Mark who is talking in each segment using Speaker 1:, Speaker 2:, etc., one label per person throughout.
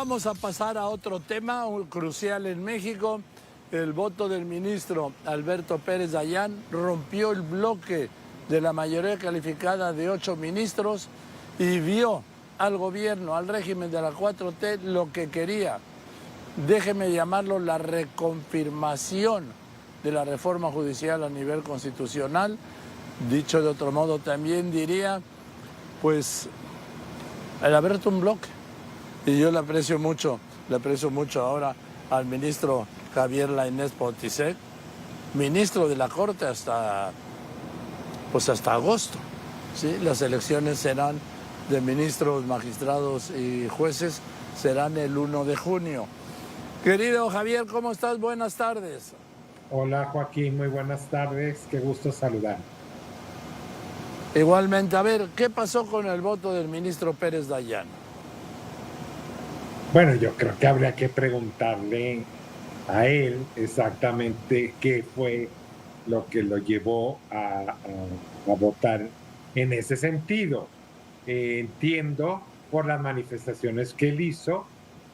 Speaker 1: Vamos a pasar a otro tema crucial en México. El voto del ministro Alberto Pérez Dayán rompió el bloque de la mayoría calificada de 8 ministros y vio al gobierno, al régimen de la 4T, lo que quería. Déjeme llamarlo la reconfirmación de la reforma judicial a nivel constitucional. Dicho de otro modo, también diría, pues, el abierto un bloque. Y yo le aprecio mucho ahora al ministro Javier Lainez Potisek, ministro de la Corte hasta agosto. ¿Sí? Las elecciones serán de ministros, magistrados y jueces, serán el 1 de junio. Querido Javier, ¿cómo estás? Buenas tardes.
Speaker 2: Hola Joaquín, muy buenas tardes, qué gusto saludar.
Speaker 1: Igualmente, a ver, ¿qué pasó con el voto del ministro Pérez Dayán?
Speaker 2: Bueno, yo creo que habría que preguntarle a él exactamente qué fue lo que lo llevó a votar en ese sentido. Entiendo por las manifestaciones que él hizo,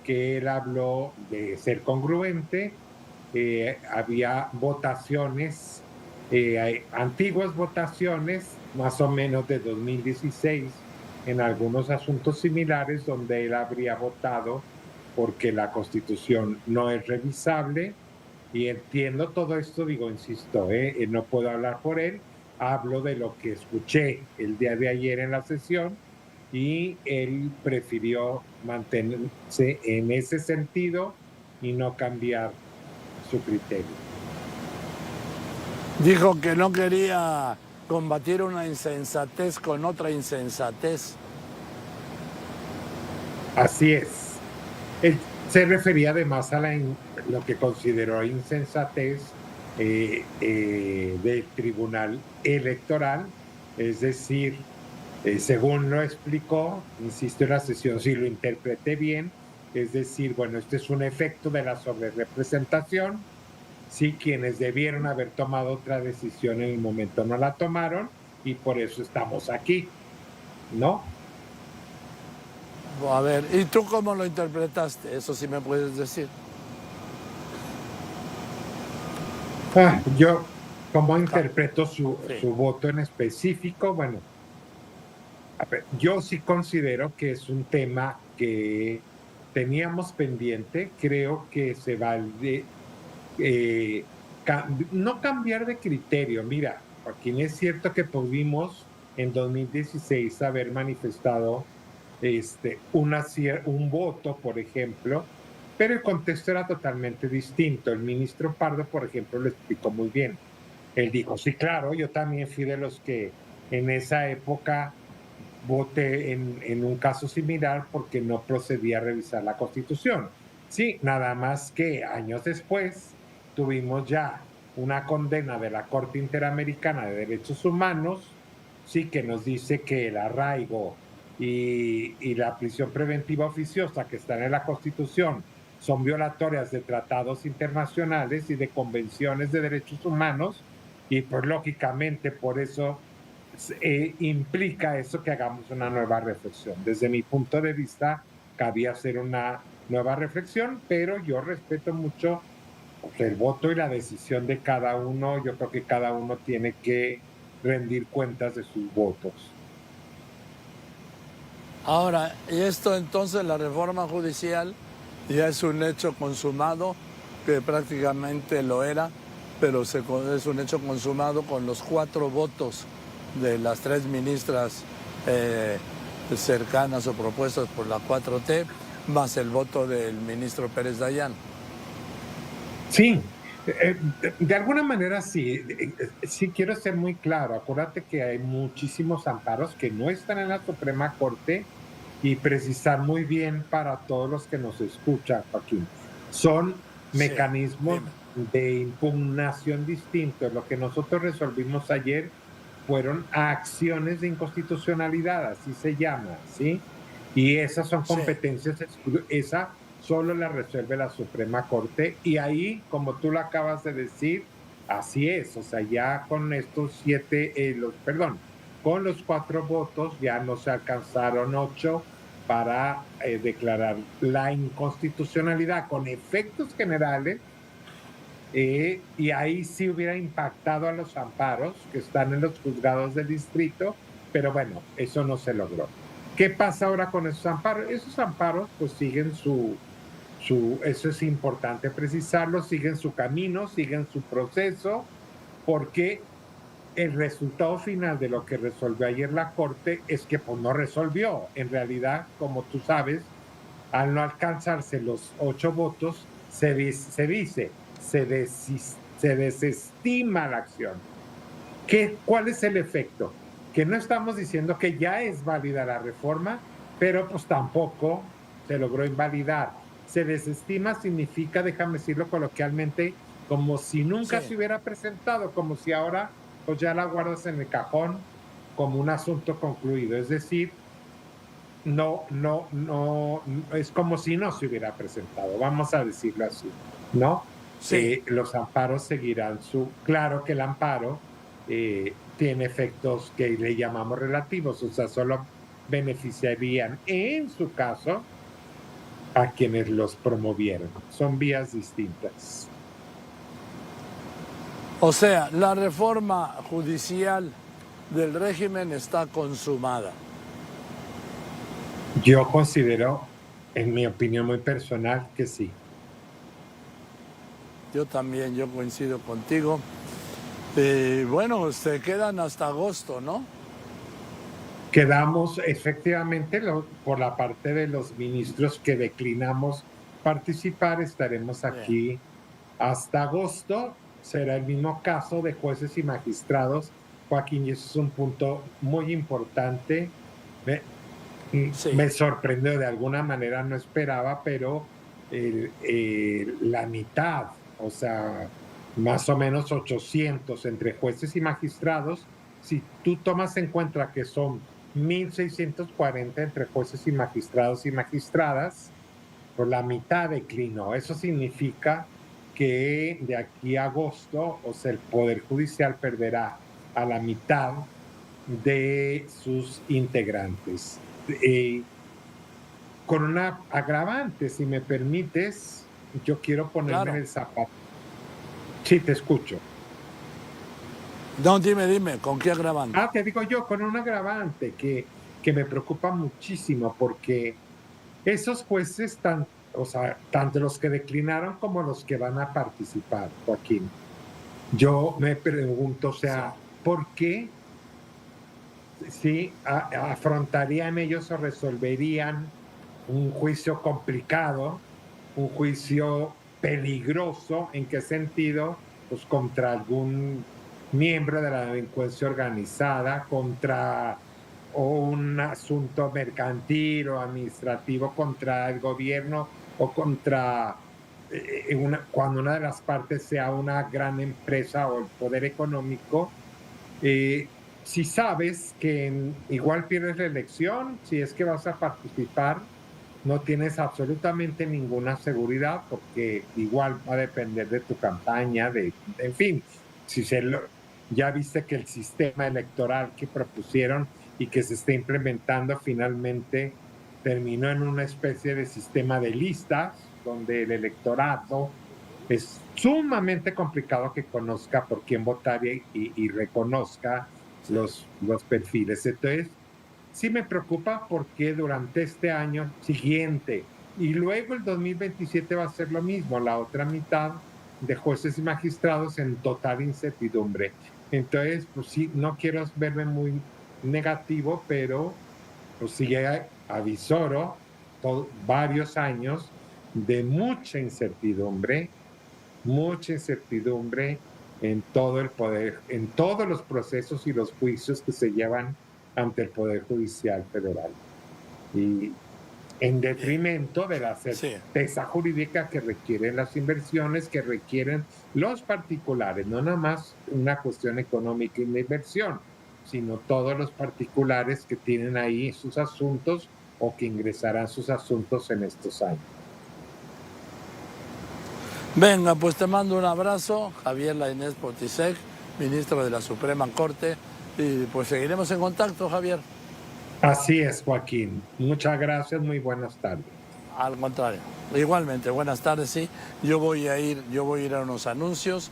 Speaker 2: que él habló de ser congruente, había votaciones, antiguas votaciones, más o menos de 2016, en algunos asuntos similares donde él habría votado porque la Constitución no es revisable. Y entiendo todo esto, digo, insisto, no puedo hablar por él, hablo de lo que escuché el día de ayer en la sesión y él prefirió mantenerse en ese sentido y no cambiar su criterio.
Speaker 1: Dijo que no quería combatir una insensatez con otra insensatez.
Speaker 2: Así es. Él se refería además a lo que consideró insensatez del Tribunal Electoral, es decir, según lo explicó, insisto en la sesión, si lo interpreté bien, es decir, bueno, este es un efecto de la sobrerepresentación, sí, quienes debieron haber tomado otra decisión en el momento no la tomaron y por eso estamos aquí, ¿no?
Speaker 1: A ver, ¿y tú cómo lo interpretaste? Eso sí me puedes decir.
Speaker 2: Yo, ¿cómo interpreto su voto en específico? Bueno, a ver, yo sí considero que es un tema que teníamos pendiente, creo que se vale no cambiar de criterio. Mira, Joaquín, es cierto que pudimos en 2016 haber manifestado un voto, por ejemplo, pero el contexto era totalmente distinto. El ministro Pardo, por ejemplo, lo explicó muy bien. Él dijo, sí, claro, yo también fui de los que en esa época voté en un caso similar porque no procedía a revisar la Constitución. Sí, nada más que años después tuvimos ya una condena de la Corte Interamericana de Derechos Humanos, sí, que nos dice que el arraigo y la prisión preventiva oficiosa que están en la Constitución son violatorias de tratados internacionales y de convenciones de derechos humanos, y pues lógicamente por eso implica eso que hagamos una nueva reflexión. Desde mi punto de vista, cabía hacer una nueva reflexión, pero yo respeto mucho pues, el voto y la decisión de cada uno. Yo creo que cada uno tiene que rendir cuentas de sus votos.
Speaker 1: Ahora, y esto entonces, la reforma judicial ya es un hecho consumado, que prácticamente lo era, pero es un hecho consumado con los 4 votos de las 3 ministras cercanas o propuestas por la 4T, más el voto del ministro Pérez Dayán.
Speaker 2: Sí, de alguna manera sí, sí quiero ser muy claro. Acuérdate que hay muchísimos amparos que no están en la Suprema Corte y precisar muy bien para todos los que nos escuchan, Joaquín. Son mecanismos de impugnación distintos. Lo que nosotros resolvimos ayer fueron acciones de inconstitucionalidad, así se llama, ¿sí? Y esas son competencias, esa solo la resuelve la Suprema Corte y ahí, como tú lo acabas de decir, así es, o sea, ya con estos con los 4 votos ya no se alcanzaron 8 para declarar la inconstitucionalidad con efectos generales, y ahí sí hubiera impactado a los amparos que están en los juzgados del distrito, pero bueno, eso no se logró. ¿Qué pasa ahora con esos amparos? Esos amparos pues siguen eso es importante precisarlo, siguen su camino, siguen su proceso, porque el resultado final de lo que resolvió ayer la Corte es que pues no resolvió. En realidad, como tú sabes, al no alcanzarse los 8 votos, se desestima la acción. ¿Cuál es el efecto? Que no estamos diciendo que ya es válida la reforma, pero pues tampoco se logró invalidar. Se desestima significa, déjame decirlo coloquialmente, como si nunca se hubiera presentado, como si ahora pues ya la guardas en el cajón como un asunto concluido. Es decir, no, es como si no se hubiera presentado, vamos a decirlo así, ¿no?
Speaker 1: Sí.
Speaker 2: Los amparos seguirán claro que el amparo tiene efectos que le llamamos relativos, o sea, solo beneficiarían en su caso a quienes los promovieron. Son vías distintas.
Speaker 1: O sea, la reforma judicial del régimen está consumada.
Speaker 2: Yo considero, en mi opinión muy personal, que sí.
Speaker 1: Yo también, yo coincido contigo. Bueno, se quedan hasta agosto, ¿no?
Speaker 2: Quedamos efectivamente por la parte de los ministros que declinamos participar, estaremos aquí hasta agosto. Será el mismo caso de jueces y magistrados, Joaquín, y eso es un punto muy importante. Me sorprendió, de alguna manera no esperaba, pero la mitad, o sea, más o menos 800 entre jueces y magistrados, si tú tomas en cuenta que son 1,640 entre jueces y magistradas, por la mitad declinó. Eso significa que de aquí a agosto, o sea, el Poder Judicial perderá a la mitad de sus integrantes. Con una agravante, si me permites, yo quiero ponerme en el zapato. Sí, te escucho.
Speaker 1: No, dime, ¿con qué agravante?
Speaker 2: Te digo yo, con un agravante que me preocupa muchísimo, porque esos jueces, o sea, tanto los que declinaron como los que van a participar, Joaquín, yo me pregunto, o sea, ¿por qué afrontarían ellos o resolverían un juicio complicado, un juicio peligroso? ¿En qué sentido? Pues contra algún miembro de la delincuencia organizada, contra un asunto mercantil o administrativo, contra el gobierno o contra cuando una de las partes sea una gran empresa o el poder económico. Si sabes que igual pierdes la elección, si es que vas a participar, no tienes absolutamente ninguna seguridad, porque igual va a depender de tu campaña, en fin, ya viste que el sistema electoral que propusieron y que se está implementando finalmente terminó en una especie de sistema de listas, donde el electorado es sumamente complicado que conozca por quién votar y reconozca los perfiles. Entonces, sí me preocupa porque durante este año siguiente y luego el 2027 va a ser lo mismo, la otra mitad de jueces y magistrados en total incertidumbre. Entonces, pues sí, no quiero verme muy negativo, pero pues sí avisoro varios años de mucha incertidumbre en todo el poder, en todos los procesos y los juicios que se llevan ante el Poder Judicial Federal. Y en detrimento de la certeza jurídica que requieren las inversiones, que requieren los particulares, no nada más una cuestión económica y de inversión, sino todos los particulares que tienen ahí sus asuntos o que ingresarán sus asuntos en estos años.
Speaker 1: Venga, pues te mando un abrazo, Javier Lainez Potisek, ministro de la Suprema Corte, y pues seguiremos en contacto, Javier.
Speaker 2: Así es, Joaquín. Muchas gracias, muy buenas tardes.
Speaker 1: Al contrario. Igualmente, buenas tardes, sí. Yo voy a ir a unos anuncios.